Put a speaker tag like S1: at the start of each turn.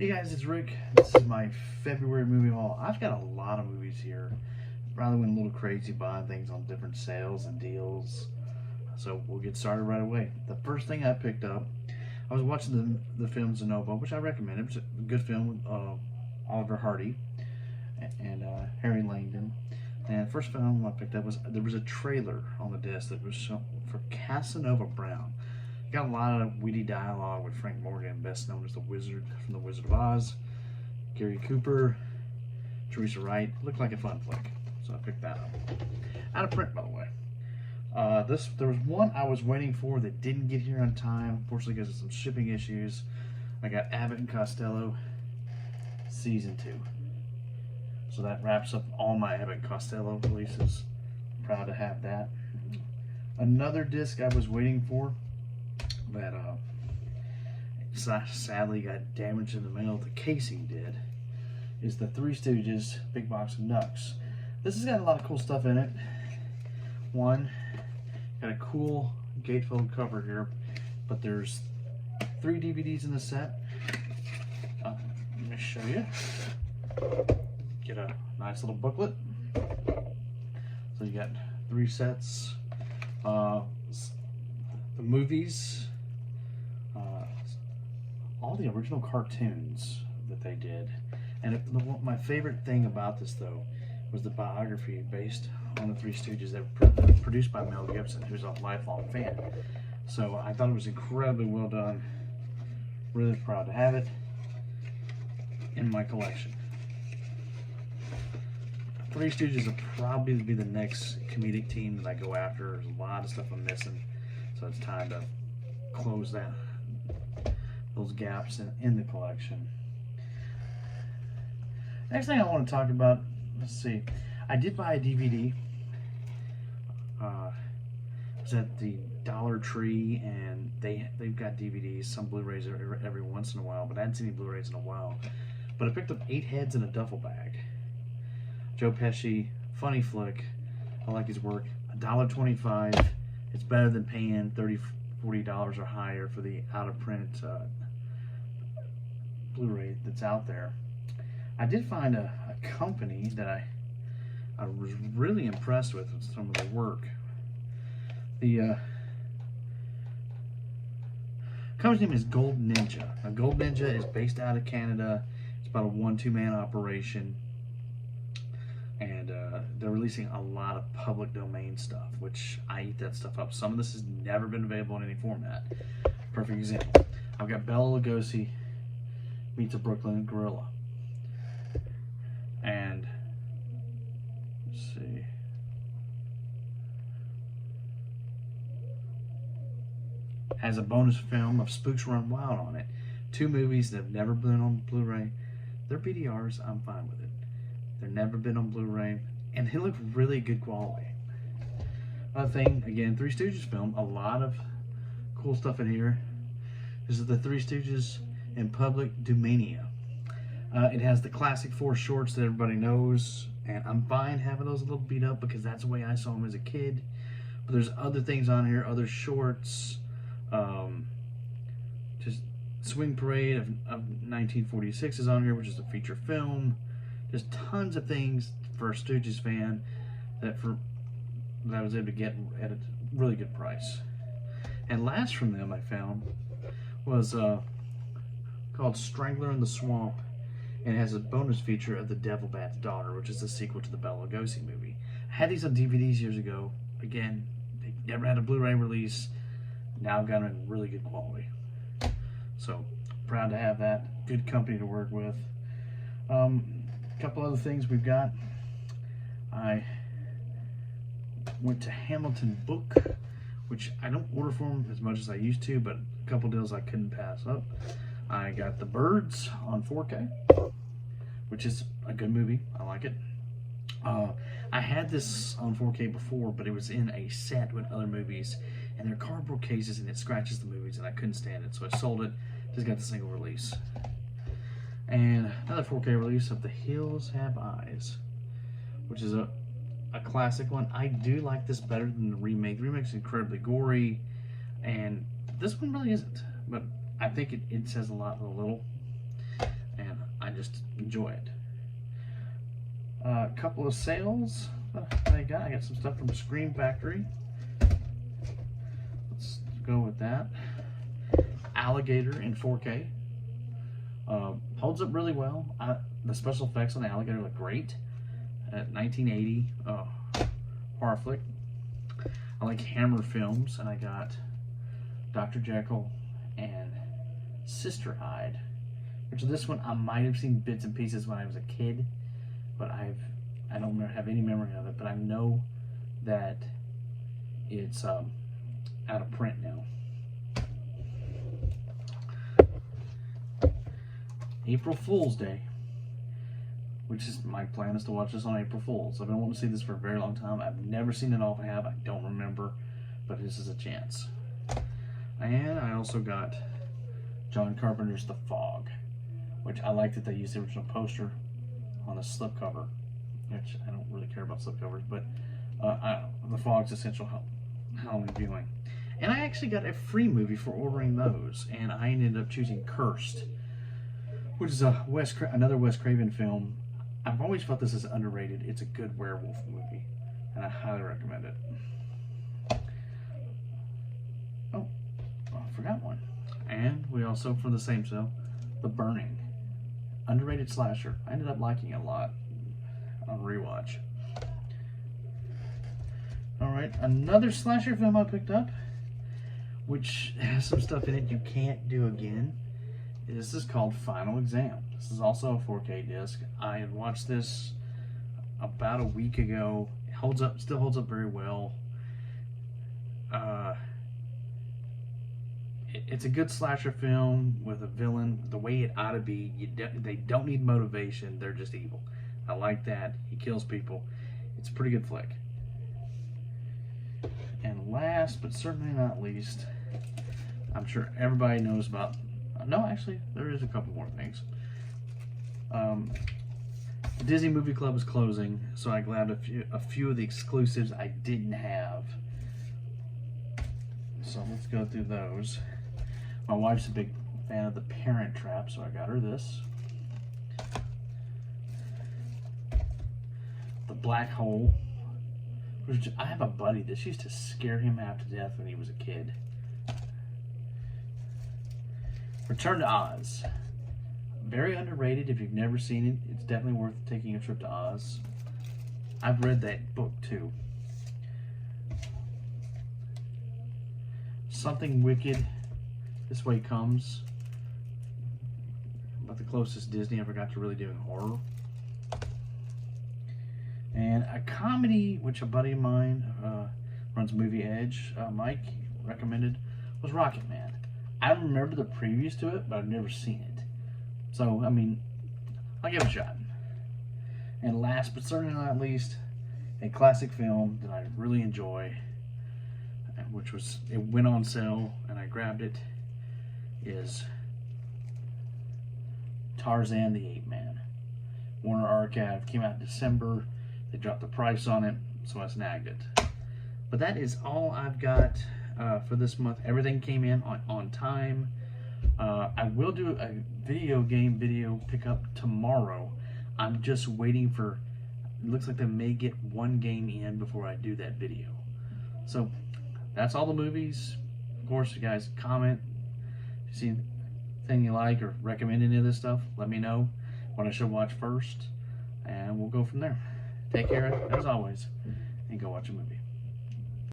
S1: Hey guys, it's Rick. This is my February movie haul. I've got a lot of movies here. Probably went a little crazy buying things on different sales and deals. So we'll get started right away. The first thing I picked up, I was watching the film Zenova, which I recommend. It was a good film with Oliver Hardy and Harry Langdon. And the first film I picked up was there was a trailer on the disc that was shown for Casanova Brown. Got a lot of witty dialogue with Frank Morgan, best known as the Wizard from The Wizard of Oz, Gary Cooper, Teresa Wright. Looked like a fun flick, so I picked that up. Out of print, by the way. There was one I was waiting for that didn't get here on time, unfortunately because of some shipping issues. I got Abbott and Costello Season 2. So that wraps up all my Abbott and Costello releases. Proud to have that. Another disc I was waiting for that sadly got damaged in the mail, the casing did, is the Three Stooges Big Box of Nucks. This has got a lot of cool stuff in it. One, got a cool gatefold cover here, but there's 3 DVDs in the set. Let me show you. Get a nice little booklet. So you got 3 sets. The movies, all the original cartoons that they did. And my favorite thing about this, though, was the biography based on the Three Stooges that were produced by Mel Gibson, who's a lifelong fan. So I thought it was incredibly well done. Really proud to have it in my collection. Three Stooges will probably be the next comedic team that I go after. There's a lot of stuff I'm missing, so it's time to close those gaps in the collection. Next thing I want to talk about, let's see, I did buy a DVD. It was at the Dollar Tree, and they've got DVDs, some Blu-rays every once in a while, but I hadn't seen any Blu-rays in a while. But I picked up 8 Heads in a Duffel Bag. Joe Pesci, funny flick. I like his work. $1.25. It's better than paying $30, $40 or higher for the out-of-print Blu-ray that's out there. I did find a company that I was really impressed with some of their work. The company's name is Gold Ninja. Now, Gold Ninja is based out of Canada. It's about a 1-2 man operation. And they're releasing a lot of public domain stuff, which I eat that stuff up. Some of this has never been available in any format. Perfect example. I've got Bela Lugosi meets a Brooklyn gorilla. And, let's see. Has a bonus film of Spooks Run Wild on it. 2 movies that have never been on Blu-ray. They're PDRs, I'm fine with it. They've never been on Blu-ray, and they look really good quality. Another thing, again, Three Stooges film, a lot of cool stuff in here. This is the Three Stooges in Public Domania. It has the classic 4 shorts that everybody knows, and I'm fine having those a little beat up because that's the way I saw them as a kid. But there's other things on here, other shorts, just Swing Parade of 1946 is on here, which is a feature film. There's tons of things for a Stooges fan that I was able to get at a really good price. And last from them I found was called Strangler in the Swamp, and it has a bonus feature of The Devil Bat's Daughter, which is the sequel to the Bela Lugosi movie. I had these on DVDs years ago. Again, they never had a Blu-ray release. Now I've got them in really good quality. So, proud to have that. Good company to work with. Couple other things we've got. I went to Hamilton Book, which I don't order for them as much as I used to, but a couple deals I couldn't pass up. I got The Birds on 4K, which is a good movie. I like it. I had this on 4K before, but it was in a set with other movies, and they're cardboard cases, and it scratches the movies, and I couldn't stand it, so I sold it. Just got the single release. And another 4K release of The Hills Have Eyes, which is a classic one. I do like this better than the remake. The remake's incredibly gory, and this one really isn't. But I think it says a lot with a little. I just enjoy it. A couple of sales that I got some stuff from Scream Factory. Let's go with that. Alligator in 4K. Holds up really well. The special effects on the alligator look great. At 1980 horror flick. I like Hammer Films, and I got Dr. Jekyll and Sister Hyde. Which this one I might have seen bits and pieces when I was a kid, but I don't have any memory of it. But I know that it's out of print now. April Fool's Day, which is my plan is to watch this on April Fool's. I've been wanting to see this for a very long time. I've never seen it all. If I have, I don't remember, but this is a chance. And I also got John Carpenter's The Fog, which I like that they used the original poster on the slipcover, which I don't really care about slipcovers, but The Fog's essential Halloween viewing. And I actually got a free movie for ordering those, and I ended up choosing Cursed, which is another Wes Craven film. I've always felt this is underrated. It's a good werewolf movie, and I highly recommend it. Oh, I forgot one. And we also, from the same sale, The Burning. Underrated slasher. I ended up liking it a lot on rewatch. Alright, another slasher film I picked up, which has some stuff in it you can't do again. This is called Final Exam. This is also a 4K disc. I had watched this about a week ago. It holds up, still holds up very well. It's a good slasher film with a villain the way it ought to be. They don't need motivation. They're just evil. I like that. He kills people. It's a pretty good flick. And last, but certainly not least, I'm sure everybody knows about... No, actually, there is a couple more things. The Disney Movie Club is closing, so I grabbed a few of the exclusives I didn't have. So let's go through those. My wife's a big fan of The Parent Trap, so I got her this. The Black Hole. Which I have a buddy that used to scare him half to death when he was a kid. Return to Oz. Very underrated. If you've never seen it, it's definitely worth taking a trip to Oz. I've read that book too. Something Wicked, This Way Comes. About the closest Disney ever got to really doing horror. And a comedy, which a buddy of mine runs Movie Edge, Mike, recommended, was Rocket Man. I remember the previews to it, but I've never seen it. So, I mean, I'll give it a shot. And last, but certainly not least, a classic film that I really enjoy, which was, it went on sale, and I grabbed it, is Tarzan the Ape Man. Warner Archive, came out in December. They dropped the price on it, so I snagged it. But that is all I've got for this month. Everything came in on time. I will do a video game video pickup tomorrow. I'm just waiting for, it looks like they may get one game in before I do that video. So that's all the movies. Of course, you guys comment. If you see anything you like or recommend any of this stuff, let me know what I should watch first, and we'll go from there. Take care, as always, and go watch a movie.